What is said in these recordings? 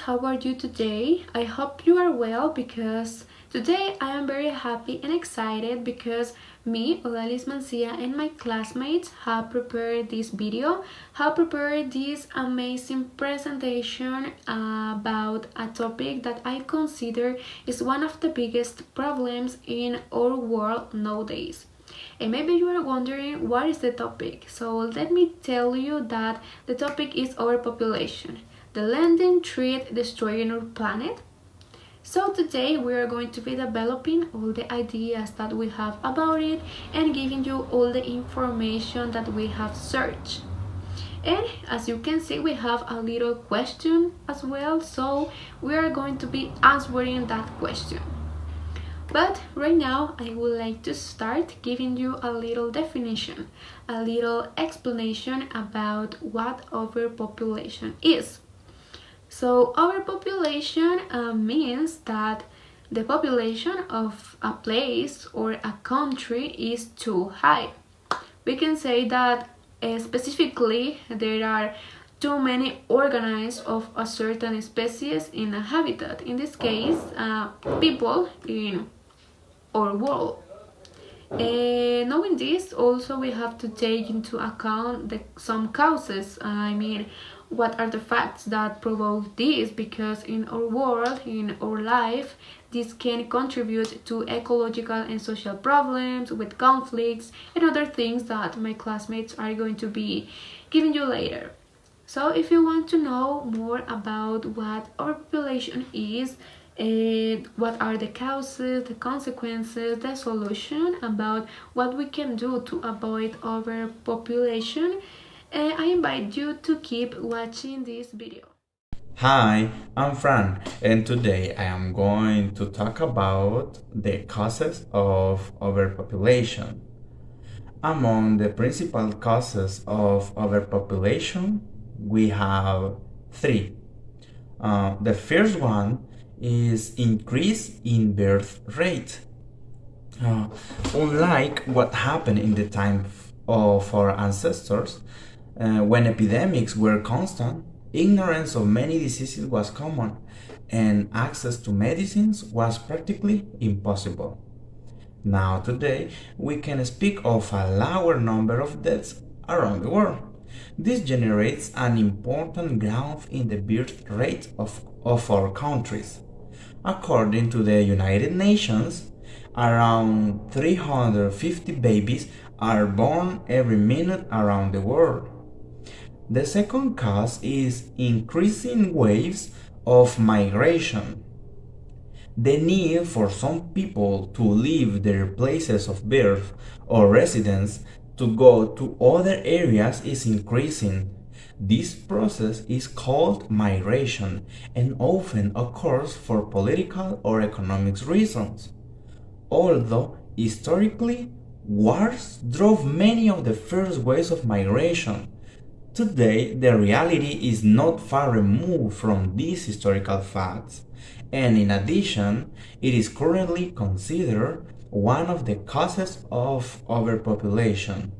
how are you today? I hope you are well because today I am very happy and excited because me, Olalis Mancia, and my classmates have prepared this video, have prepared this amazing presentation about a topic that I consider is one of the biggest problems in our world nowadays. And maybe you are wondering what is the topic. So let me tell you that the topic is overpopulation, the landing threat destroying our planet. So today we are going to be developing all the ideas that we have about it and giving you all the information that we have searched. And as you can see, we have a little question as well, so we are going to be answering that question. But right now I would like to start giving you a little definition, a little explanation about what overpopulation is. So overpopulation means that the population of a place or a country is too high. We can say that specifically there are too many organisms of a certain species in a habitat. In this case, people in our world. Knowing this, also we have to take into account some causes. What are the facts that provoke this? Because in our world, in our life, this can contribute to ecological and social problems with conflicts and other things that my classmates are going to be giving you later. So if you want to know more about what overpopulation is, what are the causes, the consequences, the solution, about what we can do to avoid overpopulation, I invite you to keep watching this video. Hi, I'm Fran, and today I am going to talk about the causes of overpopulation. Among the principal causes of overpopulation, we have three. The first one is increase in birth rate. Unlike what happened in the time of our ancestors, when epidemics were constant, ignorance of many diseases was common, and access to medicines was practically impossible. Now today, we can speak of a lower number of deaths around the world. This generates an important growth in the birth rate of our countries. According to the United Nations, around 350 babies are born every minute around the world. The second cause is increasing waves of migration. The need for some people to leave their places of birth or residence to go to other areas is increasing. This process is called migration and often occurs for political or economic reasons. Although historically, wars drove many of the first waves of migration, today the reality is not far removed from these historical facts, and in addition, it is currently considered one of the causes of overpopulation.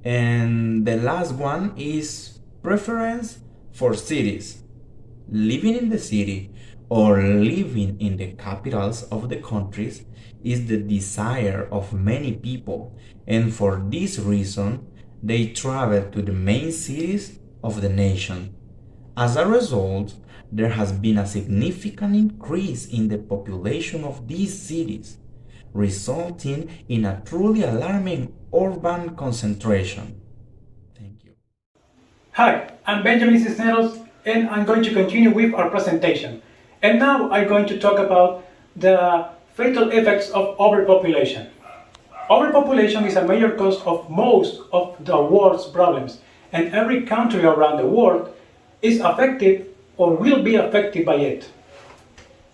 And the last one is preference for cities. Living in the city or living in the capitals of the countries is the desire of many people, and for this reason, they travel to the main cities of the nation. As a result, there has been a significant increase in the population of these cities, resulting in a truly alarming urban concentration. Thank you. Hi, I'm Benjamin Cisneros, and I'm going to continue with our presentation. And now I'm going to talk about the fatal effects of overpopulation. Overpopulation is a major cause of most of the world's problems, and every country around the world is affected or will be affected by it.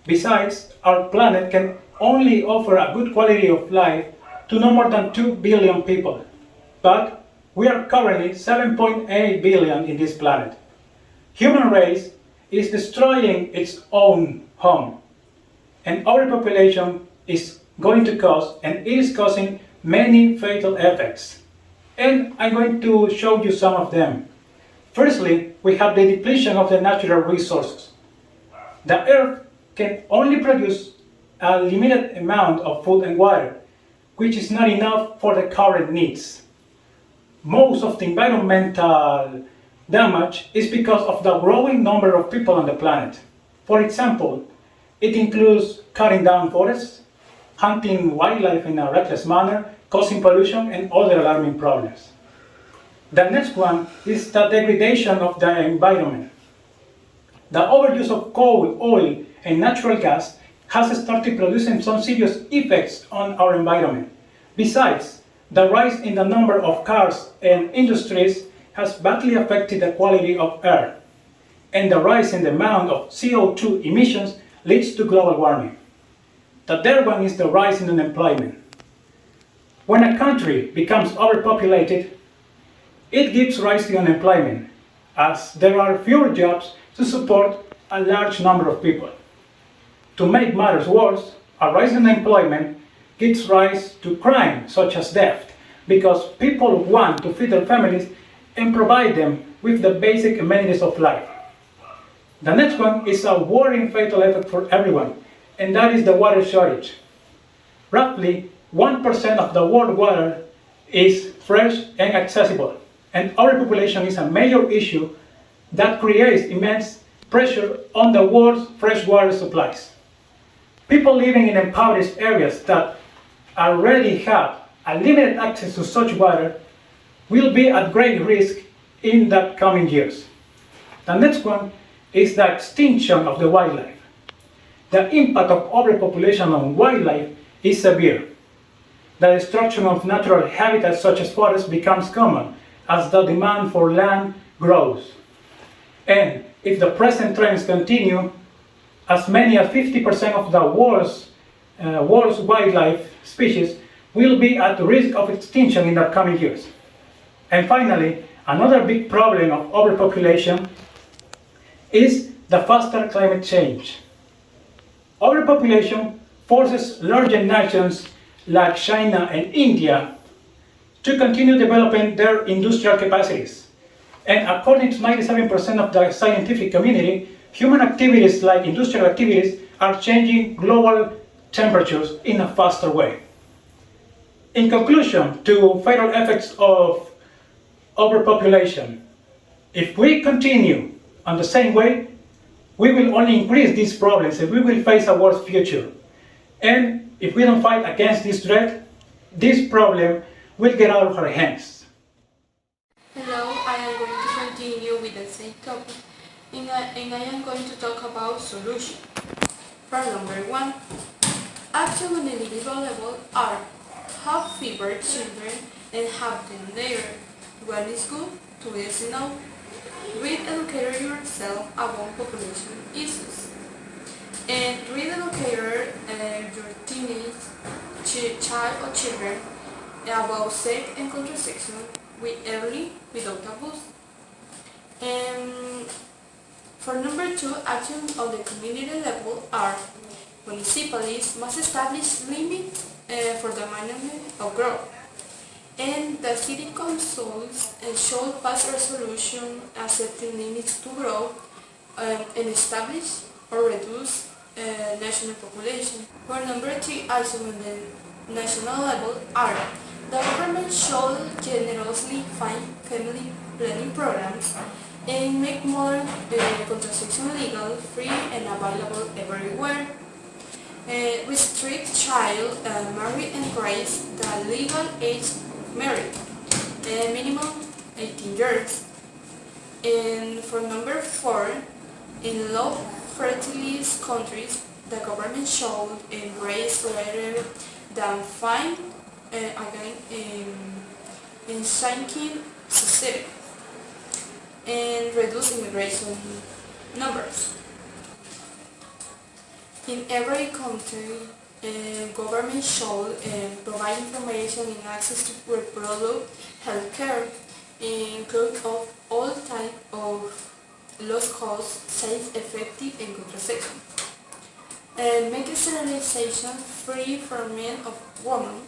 Besides, our planet can only offer a good quality of life to no more than 2 billion people. But we are currently 7.8 billion in this planet. Human race is destroying its own home, and overpopulation is going to cause and it is causing many fatal effects. And I'm going to show you some of them. Firstly, we have the depletion of the natural resources. The Earth can only produce a limited amount of food and water, which is not enough for the current needs. Most of the environmental damage is because of the growing number of people on the planet. For example, it includes cutting down forests, hunting wildlife in a reckless manner, causing pollution and other alarming problems. The next one is the degradation of the environment. The overuse of coal, oil, and natural gas has started producing some serious effects on our environment. Besides, the rise in the number of cars and industries has badly affected the quality of air, and the rise in the amount of CO2 emissions leads to global warming. The third one is the rise in unemployment. When a country becomes overpopulated, it gives rise to unemployment, as there are fewer jobs to support a large number of people. To make matters worse, a rise in unemployment gives rise to crime such as theft, because people want to feed their families and provide them with the basic amenities of life. The next one is a worrying fatal effect for everyone, and that is the water shortage. Roughly 1% of the world water is fresh and accessible, and overpopulation is a major issue that creates immense pressure on the world's freshwater supplies. People living in impoverished areas that already have a limited access to such water will be at great risk in the coming years. The next one is the extinction of the wildlife. The impact of overpopulation on wildlife is severe. The destruction of natural habitats such as forests becomes common as the demand for land grows. And if the present trends continue, as many as 50% of the world's wildlife species will be at risk of extinction in the coming years. And finally, another big problem of overpopulation is the faster climate change. Overpopulation forces larger nations like China and India to continue developing their industrial capacities. And according to 97% of the scientific community, human activities like industrial activities are changing global temperatures in a faster way. In conclusion, to fatal effects of overpopulation, if we continue on the same way, we will only increase these problems and we will face a worse future. And if we don't fight against this threat, this problem will get out of our hands. Hello, I am going to continue with the same topic and I am going to talk about solution. Part number 1. Action on individual level are have fever children and have them there. One is good, two is enough. Read educator yourself about population issues. And read educator your teenage child or children about sex and contraception without taboos. And for number 2, actions on the community level are municipalities must establish limits for the management of growth. And the city councils should pass a resolution accepting limits to grow and establish or reduce national population. For number 3, actions on the national level are the government should generously fund family planning programs and make modern contraception legal, free and available everywhere. Restrict child marriage and raise the legal age of marriage, minimum 18 years. And for number 4, in low fertility countries, the government should embrace rather than fine in sinking society and reduce immigration numbers. In every country, government should provide information and access to reproductive health care, include of all types of low-cost, safe, effective, and contraception. And make sterilization free for men of women.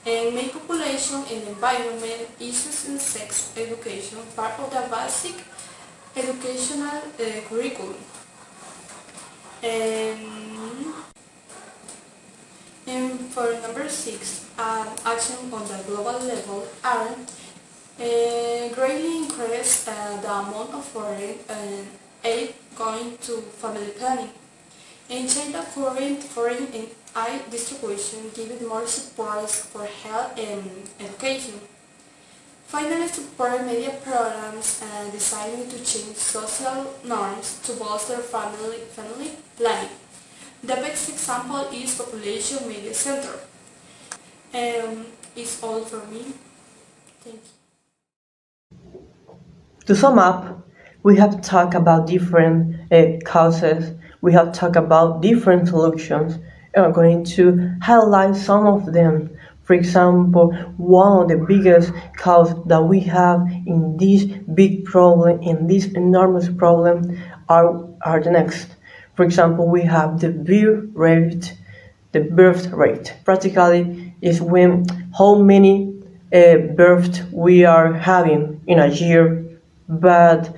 And make population and environment issues and sex education part of the basic educational curriculum. And, and for number 6, action on the global level are greatly increase the amount of foreign aid going to family planning. And change the current foreign aid distribution, giving more support for health and education. Finally, support media programs designed to change social norms to bolster family planning. The best example is Population Media Center. It's all for me. Thank you. To sum up, we have talked about different causes, we have talked about different solutions, and we're going to highlight some of them. For example, one of the biggest causes that we have in this big problem, in this enormous problem, are the next. For example, we have the birth rate. The birth rate practically is when how many births we are having in a year. But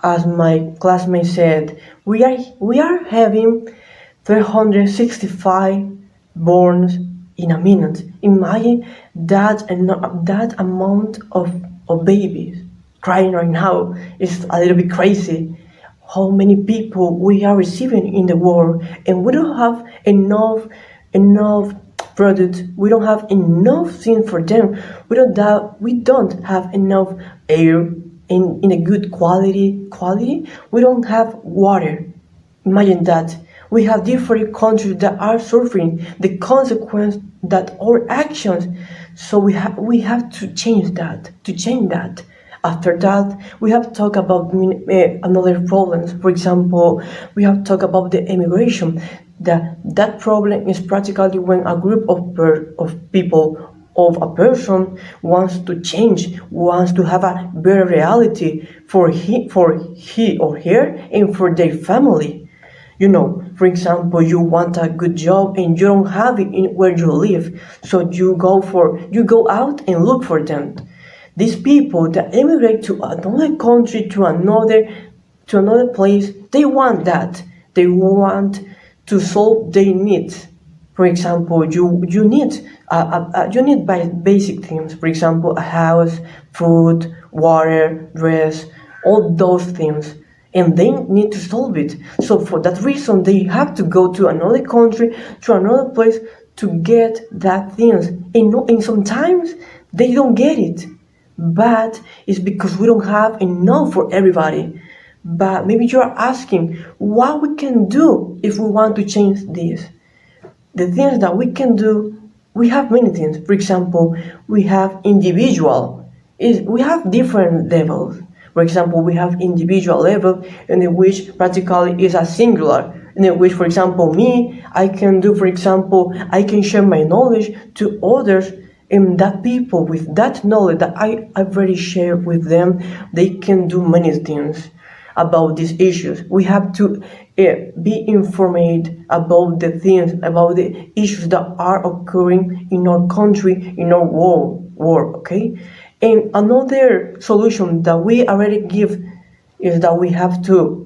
as my classmate said, we are having 365 borns in a minute. Imagine that amount of babies crying right now is a little bit crazy. How many people we are receiving in the world, and we don't have enough product. We don't have enough things for them. We don't have enough air in a good quality. We don't have water. Imagine that. We have different countries that are suffering the consequence that our actions. So we have to change that. After that, we have talked about another problems. For example, we have talked about the immigration. That problem is practically when a group of people, of a person wants to change, wants to have a better reality for he or her and for their family. For example, you want a good job and you don't have it in where you live, so you go out and look for them. These people that immigrate to another country, to another place, they want that. They want to solve their needs. For example, you need basic things. For example, a house, food, water, dress, all those things, and they need to solve it. So for that reason, they have to go to another country, to another place to get that things. And sometimes they don't get it, but it's because we don't have enough for everybody. But maybe you're asking what we can do if we want to change this. The things that we can do, we have many things. For example, we have we have different levels. For example, we have individual level in which practically is a singular, in which, for example, I can share my knowledge to others, and that people with that knowledge that I already shared with them, they can do many things about these issues. We have to be informed about the things, about the issues that are occurring in our country, in our world, okay? And another solution that we already give is that we have to,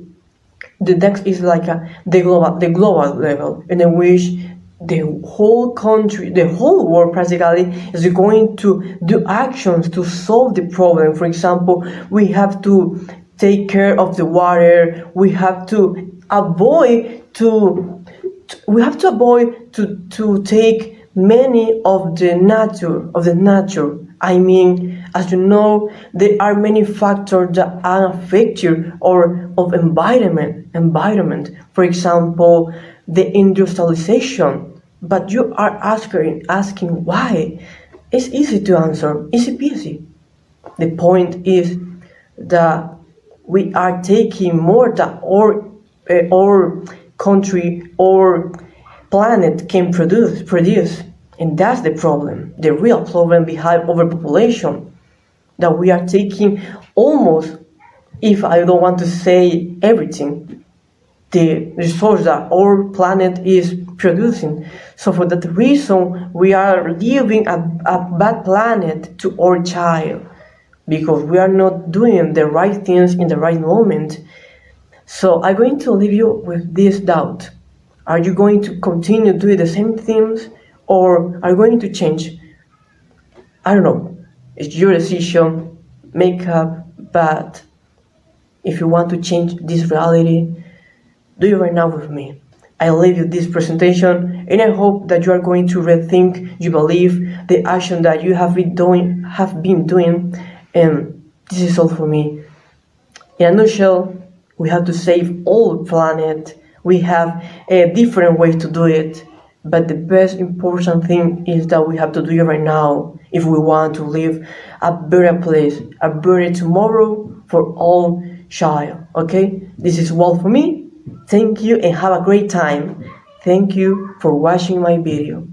the next is like the global level, in which the whole country, the whole world practically is going to do actions to solve the problem. For example, we have to take care of the water. We have to avoid to take many of the nature. I mean, as you know, there are many factors that affect you or of environment. For example, the industrialization. But you are asking why? It's easy to answer. Easy peasy. The point is that we are taking more than our country or planet can produce, and that's the problem, the real problem behind overpopulation, that we are taking almost, if I don't want to say everything, the resource that our planet is producing. So for that reason, we are leaving a bad planet to our child, because we are not doing the right things in the right moment. So I'm going to leave you with this doubt. Are you going to continue doing the same things, or are you going to change? I don't know. It's your decision. Make up, but if you want to change this reality, do it right now with me. I leave you this presentation, and I hope that you are going to rethink your belief, the action that you have been doing, and this is all for me. In a nutshell, we have to save all the planet. We have a different way to do it, but the best important thing is that we have to do it right now if we want to live a better place, a better tomorrow for all child. Okay, this is all for me. Thank you and have a great time. Thank you for watching my video.